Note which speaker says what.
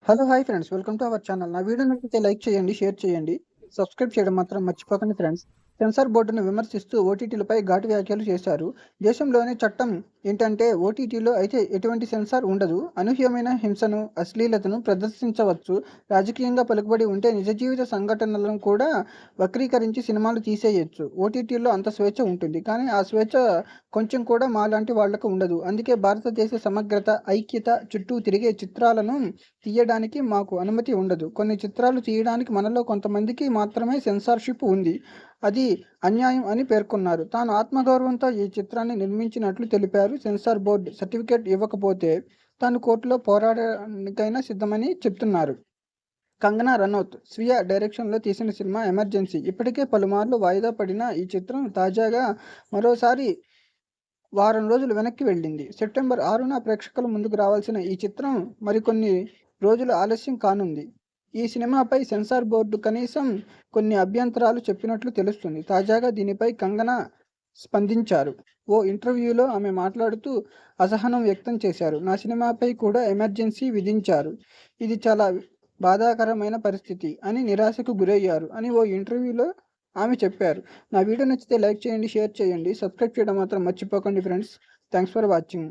Speaker 1: Hello! Hi friends. Welcome to our channel. నా video నచ్చితే like చేయండి, షేర్ చేయండి. సబ్స్క్రైబ్ చేయడం మాత్రం మర్చిపోకండి ఫ్రెండ్స్. సెన్సార్ బోర్డును విమర్శిస్తూ ఓటీటీలపై ఘాటు వ్యాఖ్యలు చేశారు. దేశంలోని చట్టం ఏంటంటే ఓటీటీలో అయితే ఎటువంటి సెన్సార్ ఉండదు. అనూహ్యమైన హింసను, అశ్లీలతను ప్రదర్శించవచ్చు. రాజకీయంగా పలుకుబడి ఉంటే నిజ జీవిత సంఘటనలను కూడా వక్రీకరించి సినిమాలు తీసేయొచ్చు. ఓటీటీలో అంత స్వేచ్ఛ ఉంటుంది. కానీ ఆ స్వేచ్ఛ కొంచెం కూడా మాలాంటి వాళ్లకు ఉండదు. అందుకే భారతదేశ సమగ్రత, ఐక్యత చుట్టూ తిరిగే చిత్రాలను తీయడానికి మాకు అనుమతి ఉండదు. కొన్ని చిత్రాలు తీయడానికి మనలో కొంతమందికి మాత్రమే సెన్సార్‌షిప్ ఉంది. అది అన్యాయం అని పేర్కొన్నారు. తాను ఆత్మగౌరవంతో ఈ చిత్రాన్ని నిర్మించినట్లు తెలిపారు. సెన్సార్ బోర్డ్ సర్టిఫికేట్ ఇవ్వకపోతే తాను కోర్టులో పోరాడడానికైనా సిద్ధమని చెప్తున్నారు. కంగనా రనౌత్ స్వీయ డైరెక్షన్‌లో తీసిన సినిమా 'ఎమర్జెన్సీ'. ఇప్పటికే పలుమార్లు వాయిదా పడిన ఈ చిత్రం తాజాగా మరోసారి వారం రోజులు వెనక్కి వెళ్ళింది. సెప్టెంబర్ 6న ప్రేక్షకుల ముందుకు రావాల్సిన ఈ చిత్రం మరికొన్ని రోజులు ఆలస్యం కానుంది. ఈ సినిమాపై సెన్సార్ బోర్డు కనీసం కొన్ని అభ్యంతరాలు చెప్పినట్లు తెలుస్తుంది. తాజాగా దీనిపై కంగనా స్పందించారు. ఓ ఇంటర్వ్యూలో ఆమె మాట్లాడుతూ అసహనం వ్యక్తం చేశారు. నా సినిమాపై కూడా ఎమర్జెన్సీ విధించారు. ఇది చాలా బాధాకరమైన పరిస్థితి అని నిరాశకు గురయ్యారు అని ఓ ఇంటర్వ్యూలో ఆమె చెప్పారు. నా వీడియో నచ్చితే లైక్ చేయండి, షేర్ చేయండి. సబ్స్క్రైబ్ చేయడం మాత్రం మర్చిపోకండి ఫ్రెండ్స్. Thanks for watching.